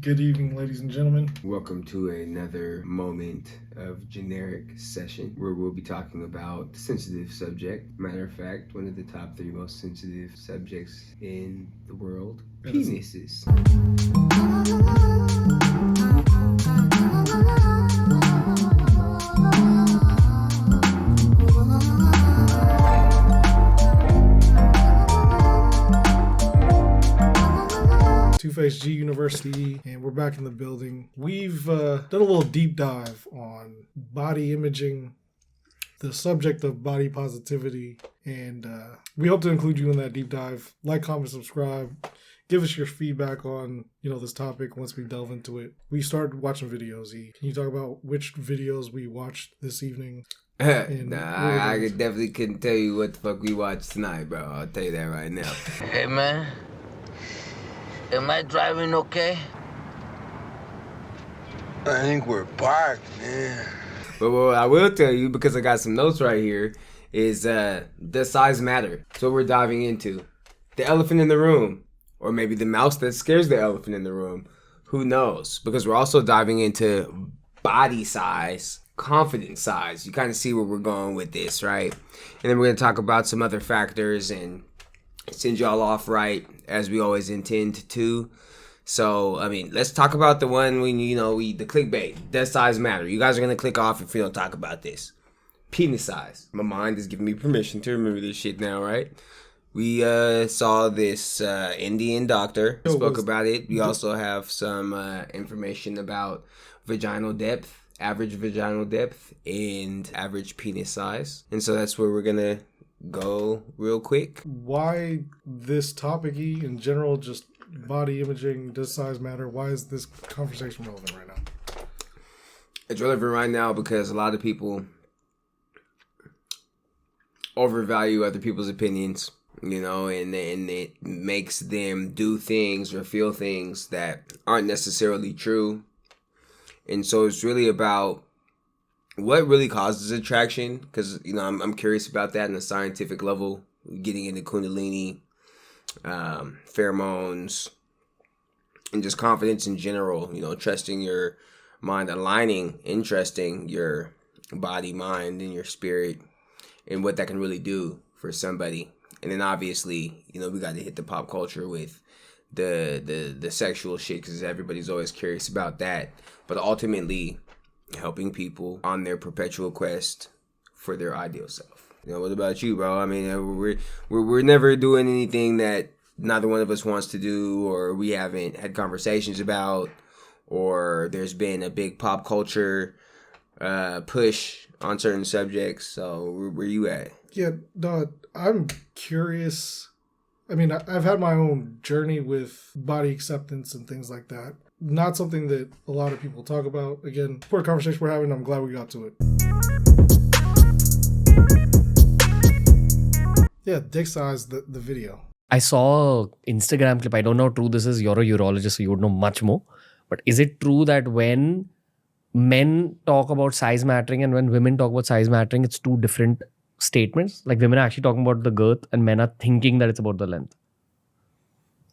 Good evening, ladies and gentlemen. Welcome to another moment of GnEric session where we'll be talking about a sensitive subject. Matter of fact, one of the top 3 most sensitive subjects in the world, penises. 2Face G University, and we're back in the building. We've done a little deep dive on body imaging, the subject of body positivity, and we hope to include you in that deep dive. Like, comment, subscribe. Give us your feedback on this topic once we delve into it. We started watching videos. E, can you talk about which videos we watched this evening? I definitely couldn't tell you what the fuck we watched tonight, bro. I'll tell you that right now. Hey, man. Am I driving okay? I think we're parked, man. But what I will tell you, because I got some notes right here, is does size matter? So we're diving into the elephant in the room, or maybe the mouse that scares the elephant in the room. Who knows? Because we're also diving into body size, confidence size. You kind of see where we're going with this, right? And then we're going to talk about some other factors and send y'all off right, as we always intend to. So, I mean, let's talk about the one when, the clickbait. Does size matter? You guys are going to click off if we don't talk about this. Penis size. My mind is giving me permission to remember this shit now, right? We saw this Indian doctor, spoke about it. We also have some information about vaginal depth, average vaginal depth, and average penis size. And so that's where we're going to go real quick. Why this topic, E, in general, just body imaging, does size matter? Why is this conversation relevant right now? It's relevant right now because a lot of people overvalue other people's opinions, and it makes them do things or feel things that aren't necessarily true. And so it's really about what really causes attraction, because I'm curious about that in a scientific level, getting into kundalini, pheromones, and just confidence in general. Trusting your mind, aligning, trusting your body, mind, and your spirit, and what that can really do for somebody. And then obviously, we got to hit the pop culture with the sexual shit, because everybody's always curious about that. But ultimately, helping people on their perpetual quest for their ideal self. What about you, bro? I mean, we're never doing anything that neither one of us wants to do, or we haven't had conversations about, or there's been a big pop culture push on certain subjects. So where you at? Yeah, no, I'm curious. I mean, I've had my own journey with body acceptance and things like that. Not something that a lot of people talk about. Again, for a conversation we're having, I'm glad we got to it. Yeah, dick size, the video. I saw an Instagram clip. I don't know how true this is. You're a urologist, so you would know much more. But is it true that when men talk about size mattering and when women talk about size mattering, it's two different statements? Like, women are actually talking about the girth and men are thinking that it's about the length.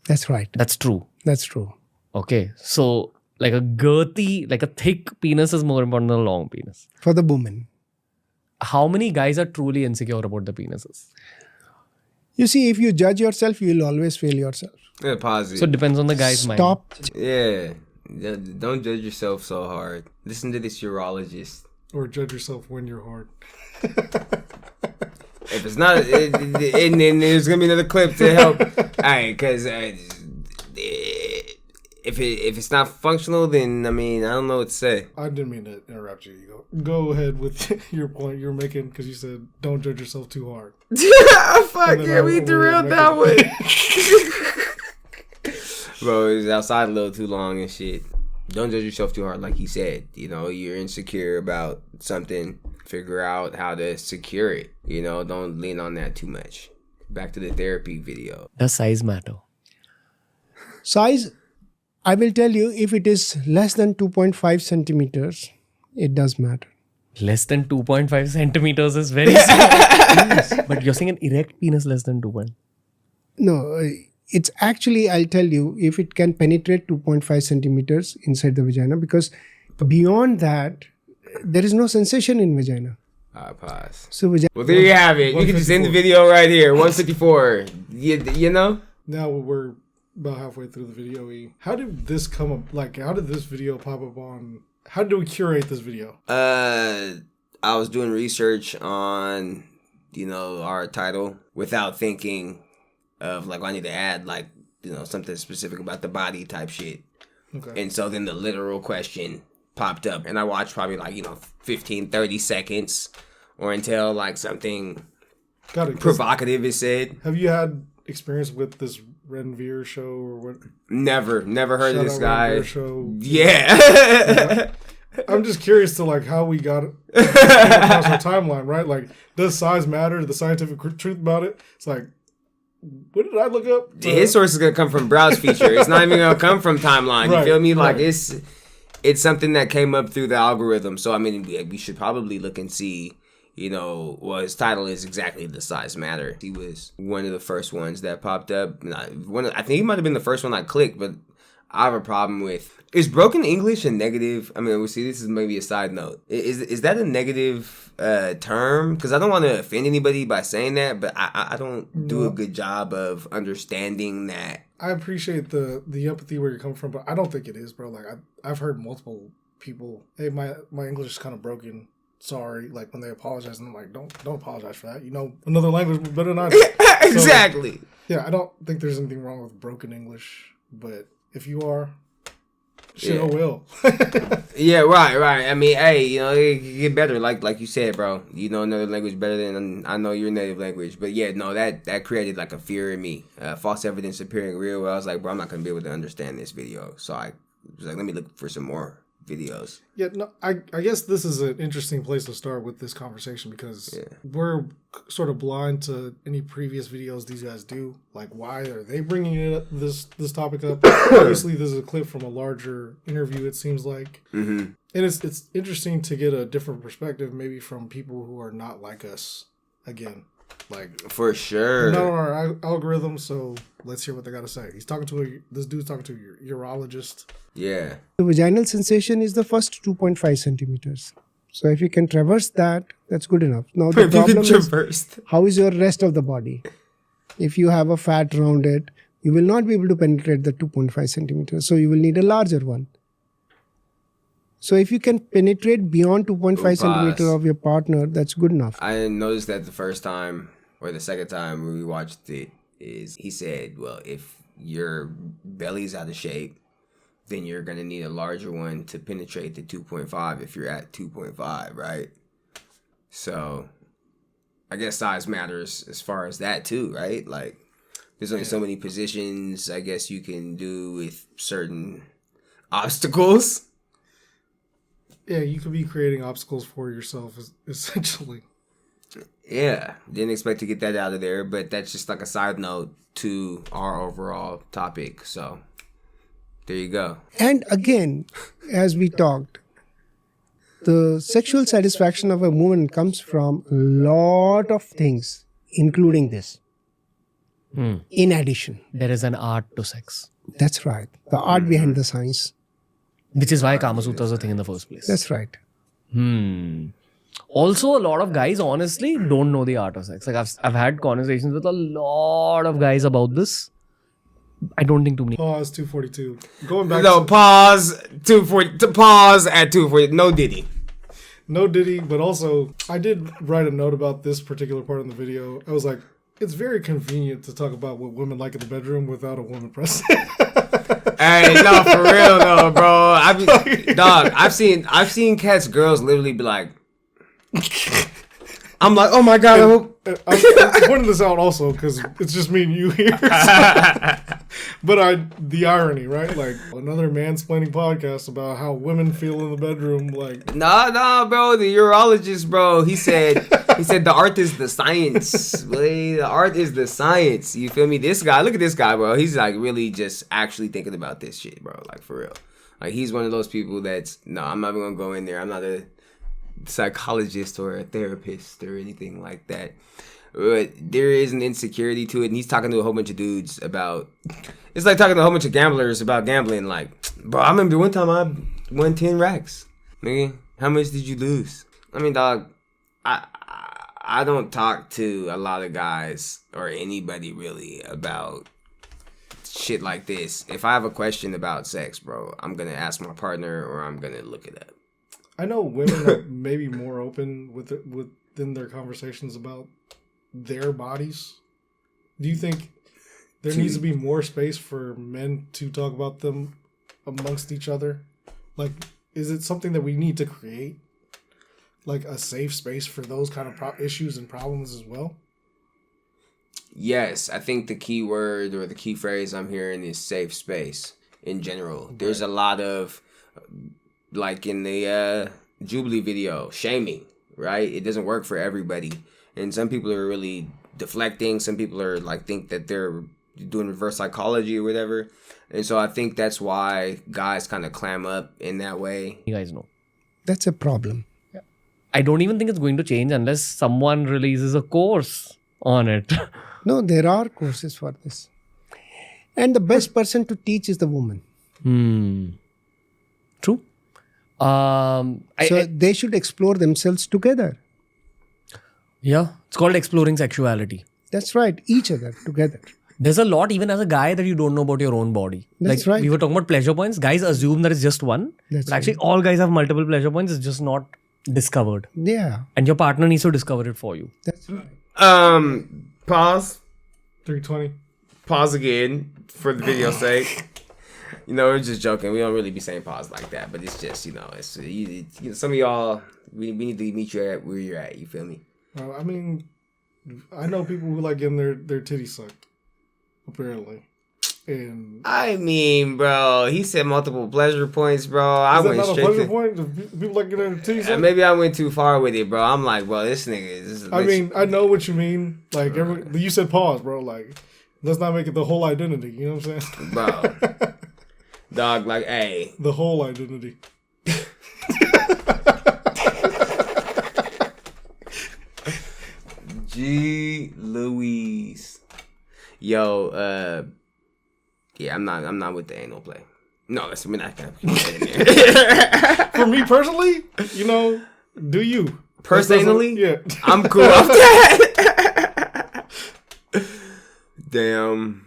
That's right. That's true. That's true. Okay. So, like a girthy, like a thick penis is more important than a long penis. For the woman. How many guys are truly insecure about the penises? You see, if you judge yourself, you will always fail yourself. Yeah, positive. So it depends on the guy's mind. Stop. Yeah. Don't judge yourself so hard. Listen to this urologist. Or judge yourself when you're hard. If it's not, and then there's gonna be another clip to help. Alright, because if it's not functional, then I don't know what to say. I didn't mean to interrupt you. Go ahead with your point you're making, because you said don't judge yourself too hard. Fuck yeah, we derailed that one. Bro, it was outside a little too long and shit. Don't judge yourself too hard, like he said. You're insecure about something. Figure out how to secure it. Don't lean on that too much. Back to the therapy video. Does size matter? Size, I will tell you, if it is less than 2.5 centimeters, it does matter. Less than 2.5 centimeters is very small. But you're saying an erect penis less than 2. No, It's actually, I'll tell you, if it can penetrate 2.5 centimeters inside the vagina, because beyond that, there is no sensation in vagina. Pause. So vagina. Well, there you have it. You can just end the video right here. 154. You know? Now we're about halfway through the video. How did this come up? Like, how did this video pop up on? How did we curate this video? I was doing research on, our title without thinking of, like, I need to add, like, something specific about the body type shit. Okay. And so then the literal question popped up, and I watched probably, like, 15, 30 seconds or until, like, something provocative is said. Have you had experience with this Renveer show or what? Never heard of this guy. Show. Yeah. I'm just curious to like how we got across our timeline, right? Like, does size matter? The scientific truth about it. It's like, what did I look up? His source is gonna come from browse feature. It's not even gonna come from timeline. You feel me? Like it's something that came up through the algorithm. So I mean, we should probably look and see. Well, his title is exactly The Size Matter. He was one of the first ones that popped up. I think he might have been the first one I clicked, but I have a problem with. Is broken English a negative? I mean, we'll see. This is maybe a side note. Is that a negative term? Because I don't want to offend anybody by saying that, but I don't do a good job of understanding that. I appreciate the empathy where you're coming from, but I don't think it is, bro. Like I've heard multiple people, hey, my English is kind of broken. Sorry, like when they apologize, and I'm like, don't apologize for that. Another language better than I do. Exactly. So, yeah, I don't think there's anything wrong with broken English, but if you are, sure will. Yeah, right. I mean, hey, it can get better. Like you said, bro. You know another language better than I know your native language. But yeah, no, that created like a fear in me. False evidence appearing real. Where I was like, bro, I'm not gonna be able to understand this video. So I was like, let me look for some more videos. Yeah, no, I guess this is an interesting place to start with this conversation because we're sort of blind to any previous videos these guys do. Like, why are they bringing this topic up? Obviously, this is a clip from a larger interview, it seems like. Mm-hmm. And it's interesting to get a different perspective, maybe from people who are not like us. Again, like for sure, not on our algorithm. So let's hear what they got to say. This dude's talking to a urologist. Yeah. The vaginal sensation is the first 2.5 centimeters. So if you can traverse that, that's good enough. Now the problem is, how is your rest of the body? If you have a fat around it, you will not be able to penetrate the 2.5 centimeters. So you will need a larger one. So if you can penetrate beyond 2.5 centimeters of your partner, that's good enough. I didn't notice that the first time or the second time when we watched it is he said, well, if your belly's out of shape, then you're going to need a larger one to penetrate the 2.5 if you're at 2.5, right? So I guess size matters as far as that too, right? Like there's only so many positions I guess you can do with certain obstacles. Yeah, you could be creating obstacles for yourself, essentially. Yeah, didn't expect to get that out of there, but that's just like a side note to our overall topic. So there you go. And again, as we talked, the sexual satisfaction of a woman comes from a lot of things, including this. In addition, there is an art to sex. That's right. The art behind the science. Which is why Kama Sutra is a thing in the first place. That's right. Also, a lot of guys, honestly, don't know the art of sex. Like I've had conversations with a lot of guys about this. I don't think too many. Pause 242. Going back. No, pause 240. Pause at 240. No Diddy. No Diddy, but also I did write a note about this particular part in the video. I was like, it's very convenient to talk about what women like in the bedroom without a woman present. Hey, no, for real though, bro. I've seen cats, girls literally be like, I'm like, oh my god. I hope. I'm pointing this out also because it's just me and you here. But the irony, right? Like another mansplaining podcast about how women feel in the bedroom. Like, nah, bro. The urologist, bro. He said the art is the science. Boy, the art is the science. You feel me? This guy, look at this guy, bro. He's like really just actually thinking about this shit, bro. Like for real. Like he's one of those people that's I'm not even gonna go in there. I'm not a psychologist or a therapist or anything like that. But there is an insecurity to it, and he's talking to a whole bunch of dudes about. It's like talking to a whole bunch of gamblers about gambling. Like, bro, I remember one time I won 10 racks. Nigga, how much did you lose? I mean, dog, I don't talk to a lot of guys or anybody really about shit like this. If I have a question about sex, bro, I'm gonna ask my partner or I'm gonna look it up. I know women are maybe more open within their conversations about their bodies. Do you think there needs to be more space for men to talk about them amongst each other? Like, is it something that we need to create? Like a safe space for those kind of issues and problems as well? Yes, I think the key word or the key phrase I'm hearing is safe space in general. Right. There's a lot of, like in the Jubilee video, shaming, right? It doesn't work for everybody. And some people are really deflecting. Some people are like think that they're doing reverse psychology or whatever. And so I think that's why guys kind of clam up in that way. You guys know. That's a problem. I don't even think it's going to change unless someone releases a course on it. No, there are courses for this. And the best person to teach is the woman. True. They should explore themselves together. Yeah. It's called exploring sexuality. That's right. Each other together. There's a lot, even as a guy, that you don't know about your own body. That's like, right. We were talking about pleasure points. Guys assume that it's just one. That's but actually, all guys have multiple pleasure points. It's just not discovered. Yeah. And your partner needs to discover it for you. That's right. Pause. 320. Pause again for the video's sake. You know, we're just joking. We don't really be saying pause like that, but it's just, you know, it's some of y'all, we need to meet you at where you're at. You feel me? I mean, I know people who like getting their titties sucked, apparently. And I mean, bro, he said multiple pleasure points, bro. I went not straight a pleasure to point? Do people like getting their titties sucked? maybe I went too far with it, bro. I'm like, bro, this nigga is. I mean, I know what you mean. Like, you said pause, bro. Like, let's not make it the whole identity. You know what I'm saying? Bro. Dog, like, hey. The whole identity. G. Louise. Yo, yeah, I'm not with the anal play. No, we're not gonna put that in there. For me personally, you know, do you? Personally? Yeah. I'm cool off that. Damn.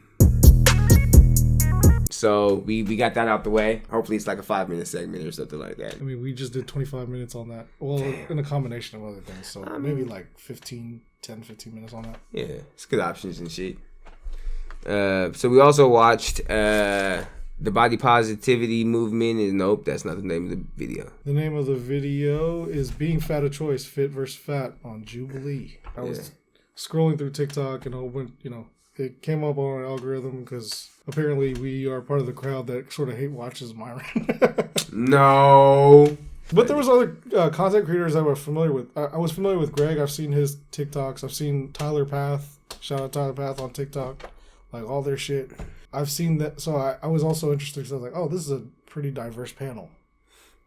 So we got that out the way. Hopefully it's like a 5-minute segment or something like that. I mean, we just did 25 minutes on that. Well, in a combination of other things. So maybe like 10, 15 minutes on that. Yeah, it's good options and shit. So we also watched the body positivity movement. Nope, that's not the name of the video. The name of the video is Being Fat a Choice, Fit versus Fat on Jubilee. I was scrolling through TikTok and it came up on our algorithm because apparently we are part of the crowd that sort of hate watches Myron. No. But there was other content creators that I was familiar with. I was familiar with Greg. I've seen his TikToks. I've seen Tyler Path. Shout out Tyler Path on TikTok. Like all their shit. I've seen that. So I was also interested because I was like, oh, this is a pretty diverse panel.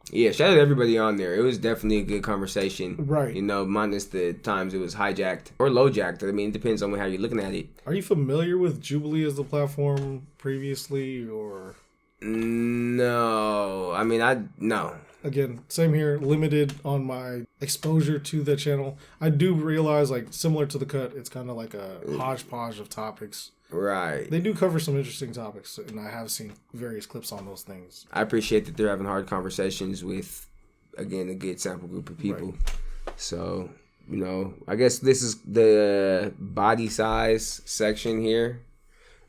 Yeah, shout out to everybody on there. It was definitely a good conversation. Right. You know, minus the times it was hijacked or low-jacked. I mean, it depends on how you're looking at it. Are you familiar with Jubilee as the platform previously or? No. I mean, no. Again, same here. Limited on my exposure to the channel. I do realize, like, similar to The Cut, it's kind of like a hodgepodge of topics. Right. They do cover some interesting topics, and I have seen various clips on those things. I appreciate that they're having hard conversations with, again, a good sample group of people. Right. So, you know, I guess this is the body size section here.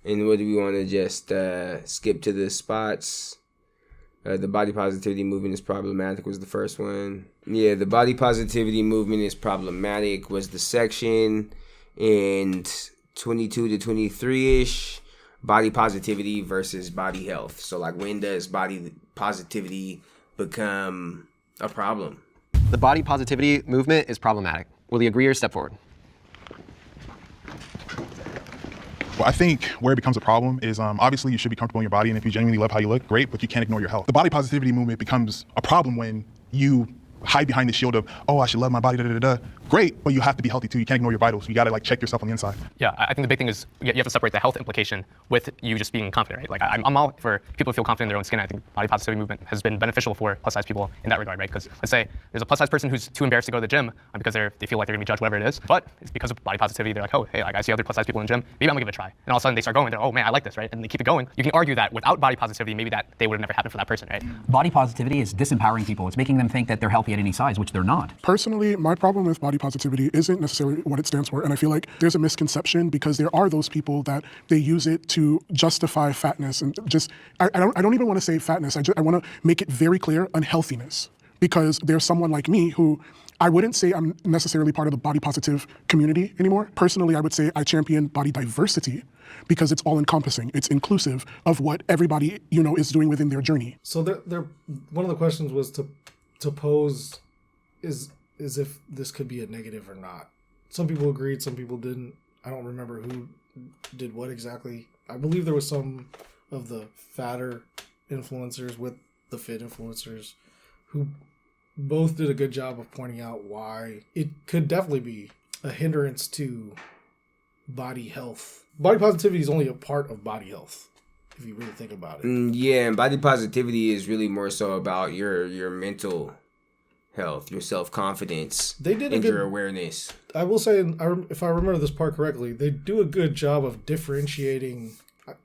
And what do we want to just skip to the spots? The body positivity movement is problematic was the first one. Yeah, the body positivity movement is problematic was the section. And 22 to 23-ish, body positivity versus body health. So, like, when does body positivity become a problem? The body positivity movement is problematic. Will you agree or step forward? Well, I think where it becomes a problem is obviously you should be comfortable in your body, and if you genuinely love how you look, great, but you can't ignore your health. The body positivity movement becomes a problem when you hide behind the shield of, oh, I should love my body, da da da da. Great, but you have to be healthy too. You can't ignore your vitals. You got to like check yourself on the inside. Yeah, I think the big thing is you have to separate the health implication with you just being confident, right? Like I'm all for people to feel confident in their own skin. I think body positivity movement has been beneficial for plus size people in that regard, right? Because let's say there's a plus size person who's too embarrassed to go to the gym because they feel like they're gonna be judged, whatever it is. But it's because of body positivity. They're like, oh, hey, like I see other plus size people in the gym. Maybe I'm gonna give it a try. And all of a sudden they start going. They're, oh man, I like this, right? And they keep it going. You can argue that without body positivity, maybe that day would have never happened for that person, right? Body positivity is disempowering people. It's making them think that they're healthy at any size, which they're not. Personally, my problem with body positivity isn't necessarily what it stands for. And I feel like there's a misconception because there are those people that they use it to justify fatness. And just, I don't even want to say fatness. I want to make it very clear, unhealthiness. Because there's someone like me who I wouldn't say I'm necessarily part of the body positive community anymore. Personally, I would say I champion body diversity because it's all encompassing. It's inclusive of what everybody, is doing within their journey. So one of the questions was to pose is if this could be a negative or not. Some people agreed, some people didn't. I don't remember who did what exactly. I believe there was some of the fatter influencers with the fit influencers who both did a good job of pointing out why it could definitely be a hindrance to body health. Body positivity is only a part of body health, if you really think about it. Yeah, and body positivity is really more so about your mental health, your self-confidence, and your awareness. I will say, if I remember this part correctly, they do a good job of differentiating,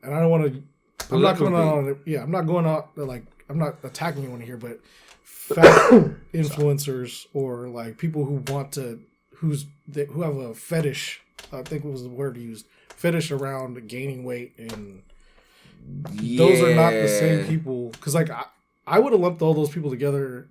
and I don't want to, I'm not going out, like, I'm not attacking anyone here, but fat influencers or like people who want to, who have a fetish, I think was the word used, fetish around gaining weight, and those are not the same people. Because like I would have lumped all those people together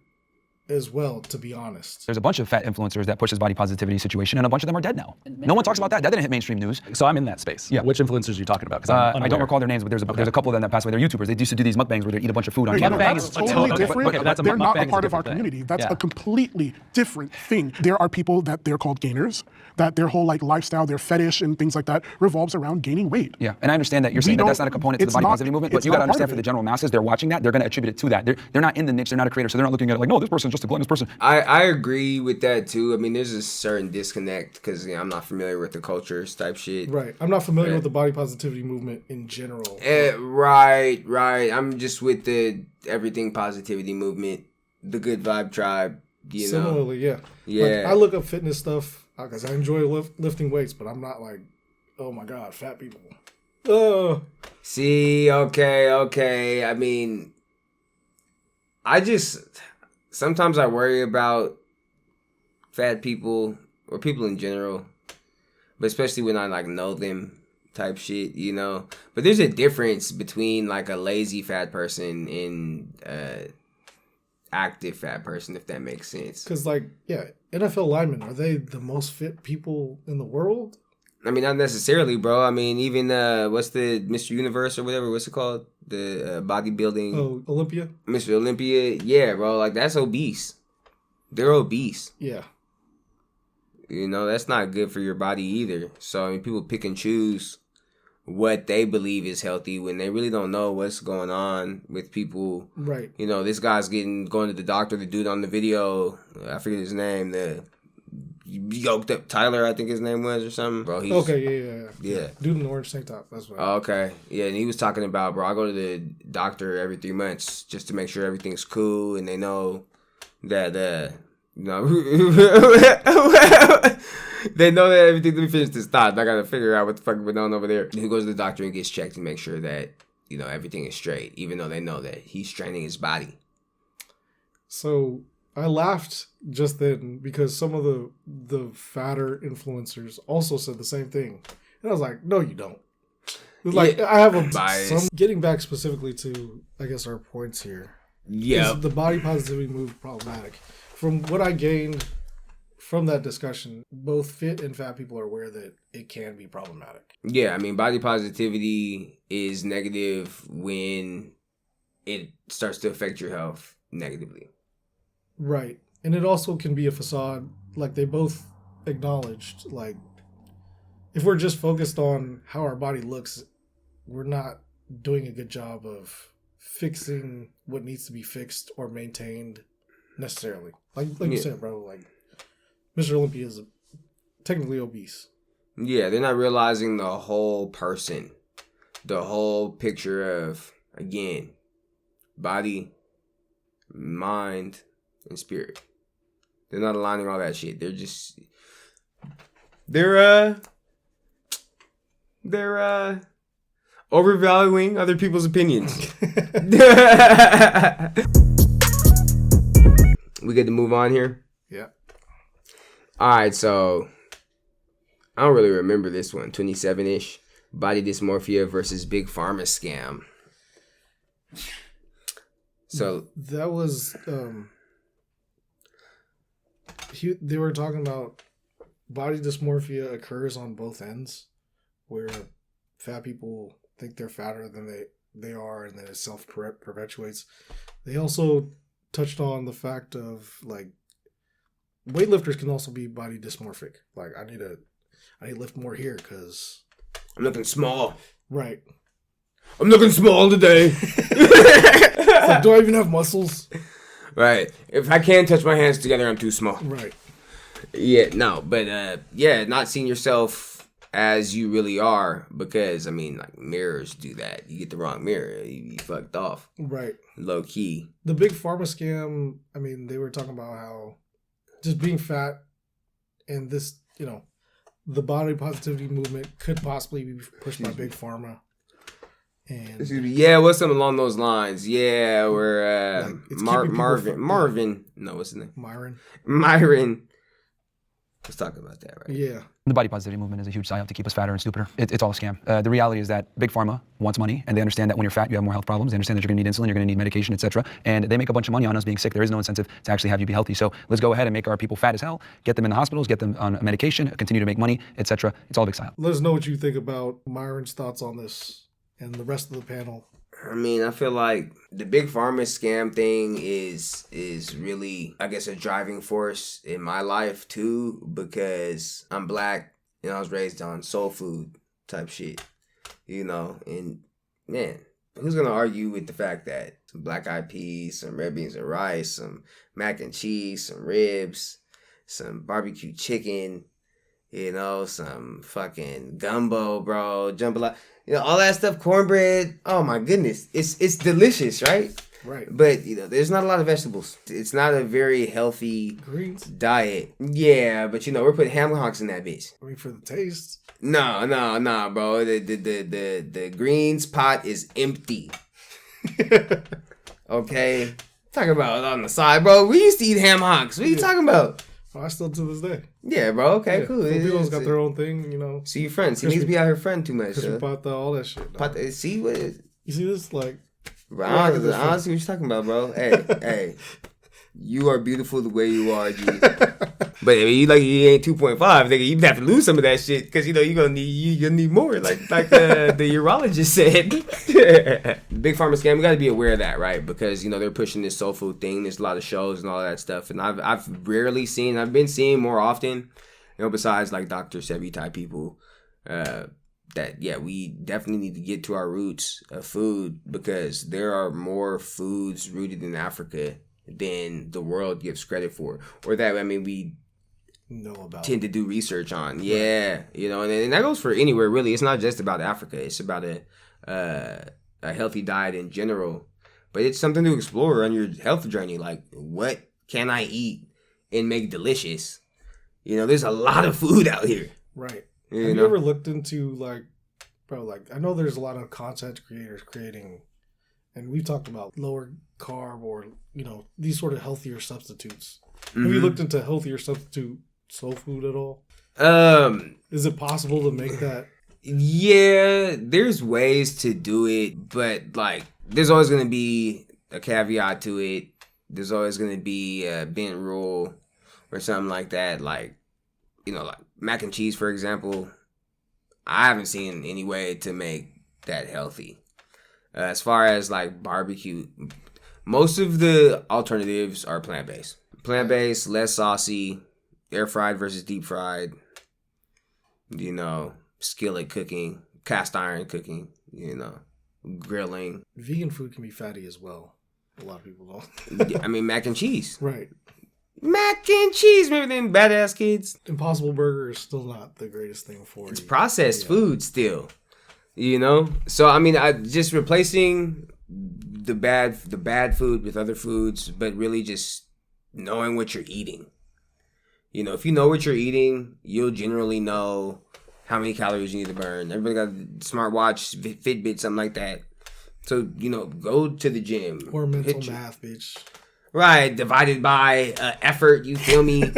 as well, to be honest. There's a bunch of fat influencers that pushes body positivity situation, and a bunch of them are dead now. No one talks about that. That didn't hit mainstream news. So I'm in that space. Yeah. Which influencers are you talking about? I don't recall their names, but there's a couple of them that passed away. They're YouTubers. They used to do these mukbangs where they eat a bunch of food on camera. That's totally different. But they're not a part of our community. That's a completely different thing. There are people that they're called gainers, that their whole like lifestyle, their fetish and things like that revolves around gaining weight. Yeah, and I understand that you're saying that that's not a component to the body positivity movement, but you got to understand for the general masses, they're watching that, they're going to attribute it to that. They're not in the niche, they're not a creator, so they're not looking at it like, no, this person's just a gluttonous person. I agree with that too. I mean, there's a certain disconnect because I'm not familiar with the cultures type shit. Right. I'm not familiar with the body positivity movement in general. Right. I'm just with the everything positivity movement, the good vibe tribe. Similarly, yeah. Like, I look up fitness stuff because I enjoy lifting weights, but I'm not like, oh my god, fat people. See, okay. I mean, sometimes I worry about fat people or people in general, but especially when I like know them type shit, But there's a difference between like a lazy fat person and active fat person, if that makes sense. Because like, yeah, NFL linemen, are they the most fit people in the world? I mean, not necessarily, bro. I mean, even what's the Mr. Universe or whatever? What's it called? The bodybuilding. Oh, Olympia. Mr. Olympia. Yeah, bro. Like that's obese. They're obese. Yeah. That's not good for your body either. So I mean, people pick and choose what they believe is healthy when they really don't know what's going on with people. Right. This guy's going to the doctor. The dude on the video, I forget his name. The yoked up Tyler, I think his name was, or something. Bro, he's okay, yeah. Dude in the orange tank top. That's right. Okay, yeah, and he was talking about, bro, I go to the doctor every 3 months just to make sure everything's cool, and they know that they know that everything. Let me finish this thought. I gotta figure out what the fuck went on over there. And he goes to the doctor and gets checked to make sure that everything is straight, even though they know that he's straining his body. So I laughed just then because some of the fatter influencers also said the same thing, and I was like, no, you don't. It's like I have a bias. Getting back specifically to, I guess, our points here. Yeah, is the body positivity move problematic? From what I gained from that discussion, both fit and fat people are aware that it can be problematic. Yeah, I mean, body positivity is negative when it starts to affect your health negatively. Right. And it also can be a facade, like they both acknowledged. Like, if we're just focused on how our body looks, we're not doing a good job of fixing what needs to be fixed or maintained necessarily. Like you said, bro. Like Mr. Olympia is technically obese. Yeah, they're not realizing the whole person, the whole picture of, again, body, mind, and spirit. They're not aligning all that shit. They're overvaluing other people's opinions. We get to move on here? Yeah. All right, so I don't really remember this one. 27-ish. Body dysmorphia versus big pharma scam. So that was they were talking about body dysmorphia occurs on both ends, where fat people think they're fatter than they are, and then it self-perpetuates. They also touched on the fact of like weightlifters can also be body dysmorphic. Like I need to lift more here because I'm looking small. Right. I'm looking small today. Like, do I even have muscles? Right. If I can't touch my hands together, I'm too small. Right. Yeah, no, but not seeing yourself as you really are, because I mean, like mirrors do that. You get the wrong mirror, you fucked off. Right. Low key. The big pharma scam. I mean, they were talking about how just being fat and this, the body positivity movement could possibly be pushed by big pharma. And yeah, what's something along those lines? Yeah, we're like Marvin. No, what's his name? Myron. Let's talk about that, right? Yeah. The body positivity movement is a huge psyop to keep us fatter and stupider. It's all a scam. The reality is that big pharma wants money, and they understand that when you're fat, you have more health problems. They understand that you're going to need insulin, you're going to need medication, etc. And they make a bunch of money on us being sick. There is no incentive to actually have you be healthy. So let's go ahead and make our people fat as hell, get them in the hospitals, get them on medication, continue to make money, etc. It's all a big psyop. Let us know what you think about Myron's thoughts on this and the rest of the panel. I mean, I feel like the big pharma scam thing is really, I guess, a driving force in my life too, because I'm black and I was raised on soul food type shit, and man, who's gonna argue with the fact that some black eyed peas, some red beans and rice, some mac and cheese, some ribs, some barbecue chicken, some fucking gumbo, bro, jambalaya, all that stuff, cornbread. Oh my goodness, it's delicious, right? Right. But there's not a lot of vegetables. It's not a very healthy greens diet. Yeah, but we're putting ham hocks in that bitch. I mean, for the taste. No, bro. The greens pot is empty. Okay, talk about on the side, bro. We used to eat ham hocks. What are you talking about? Well, I still to this day. Yeah, bro. Okay, cool. Filipinos got their own thing, See your friends. He needs to be out here friend too much. All that shit. See what? You see this like. Bro, I don't see what you're talking about, bro. Hey, you are beautiful the way you are, G. But if you ain't 2.5, nigga, you have to lose some of that shit because you're gonna need more, like the urologist said. Big pharma scam, we got to be aware of that, right? Because they're pushing this soul food thing. There's a lot of shows and all that stuff, and I've been seeing more often, besides like Dr. Sebi type people. That we definitely need to get to our roots of food, because there are more foods rooted in Africa than the world gives credit for, or that we know about, tend to do research on. Yeah, and that goes for anywhere really. It's not just about Africa. It's about a healthy diet in general, but it's something to explore on your health journey. Like, what can I eat and make delicious? There's a lot of food out here. Right. Have you ever looked into I know there's a lot of content creators creating, and we've talked about lower carb or, these sort of healthier substitutes. Mm-hmm. Have you looked into healthier substitute soul food at all? Is it possible to make that? Yeah, there's ways to do it, but there's always going to be a caveat to it. There's always going to be a bent rule or something like that. Like mac and cheese, for example. I haven't seen any way to make that healthy. As far as barbecue, most of the alternatives are plant-based. Plant-based, less saucy, air fried versus deep fried, skillet cooking, cast iron cooking, grilling. Vegan food can be fatty as well. A lot of people don't. I mean, mac and cheese. Right. Mac and cheese. Remember them badass kids? Impossible Burger is still not the greatest thing for It's you. processed food still. You know? So, I mean, I just replacing the bad food with other foods, but really just knowing what you're eating. You know, if you know what you're eating, you'll generally know how many calories you need to burn. Everybody got a smartwatch, Fitbit, something like that. So, you know, go to the gym. Or mental math, bitch. Right, divided by effort, you feel me?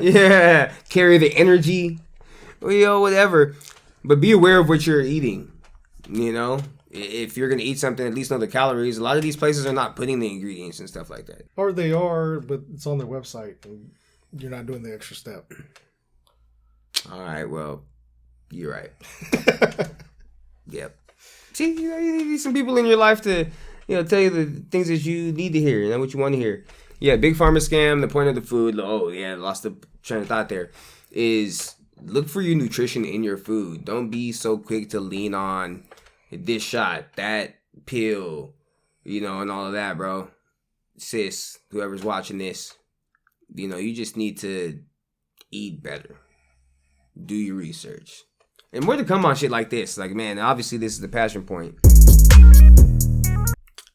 Yeah, carry the energy, whatever. But be aware of what you're eating, you know? If you're going to eat something, at least know the calories. A lot of these places are not putting the ingredients and stuff like that. Or they are, but it's on their website, and you're not doing the extra step. All right, well, you're right. Yep. See, you need some people in your life to, tell you the things that you need to hear, what you want to hear. Yeah, big pharma scam. The point of the food. Oh, yeah, lost the train of thought there. Is look for your nutrition in your food. Don't be so quick to lean on this shot, that pill, and all of that, bro. Sis, whoever's watching this, you just need to eat better. Do your research. And more to come on shit like this. Like, man, obviously this is the passion point.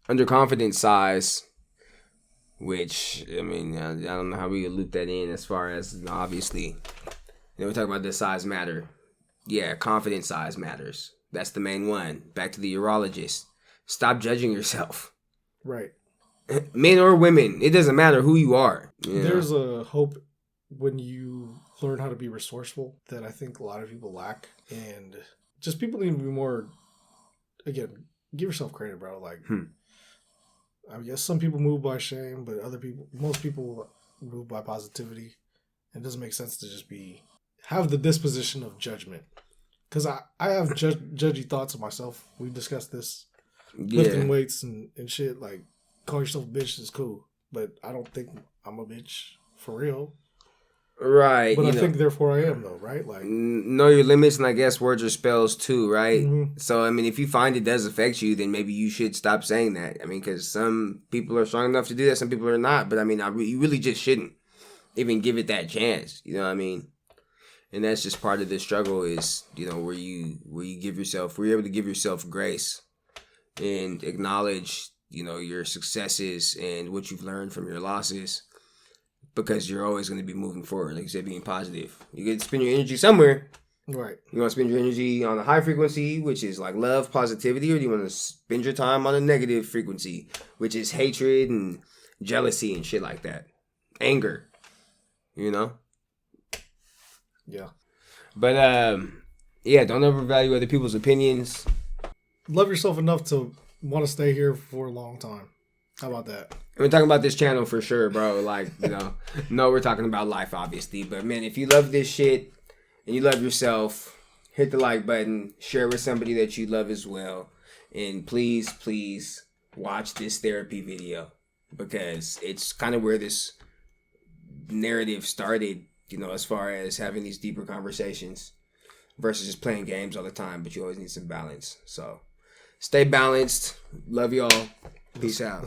Underconfidence size, which, I mean, I don't know how we could loop that in as far as, obviously, we're talking about does size matter? Yeah, confidence size matters. That's the main one. Back to the urologist. Stop judging yourself. Right. Men or women, it doesn't matter who you are. There's a hope when you learn how to be resourceful that I think a lot of people lack. And just people need to be more, again, give yourself credit, bro. Like, I guess some people move by shame, but most people move by positivity. It doesn't make sense to just have the disposition of judgment. Because I have judgy thoughts of myself. We've discussed this. Yeah. Lifting weights and shit. Like, call yourself a bitch is cool. But I don't think I'm a bitch for real. Right. But I think therefore I am, though, right? Like, know your limits, and I guess words are spells too, right? Mm-hmm. So, I mean, if you find it does affect you, then maybe you should stop saying that. I mean, because some people are strong enough to do that, some people are not. But, I mean, you really just shouldn't even give it that chance. You know what I mean? And that's just part of the struggle is, where you give yourself, where you're able to give yourself grace and acknowledge, your successes and what you've learned from your losses, because you're always going to be moving forward. Like you said, being positive. You get to spend your energy somewhere. Right. You want to spend your energy on a high frequency, which is like love, positivity, or do you want to spend your time on a negative frequency, which is hatred and jealousy and shit like that? Anger. Yeah. But, don't overvalue other people's opinions. Love yourself enough to want to stay here for a long time. How about that? We're talking about this channel for sure, bro. Like, no, we're talking about life, obviously. But, man, if you love this shit and you love yourself, hit the like button, share with somebody that you love as well. And please, please watch this therapy video, because it's kind of where this narrative started, as far as having these deeper conversations versus just playing games all the time. But you always need some balance. So stay balanced. Love y'all. Peace out.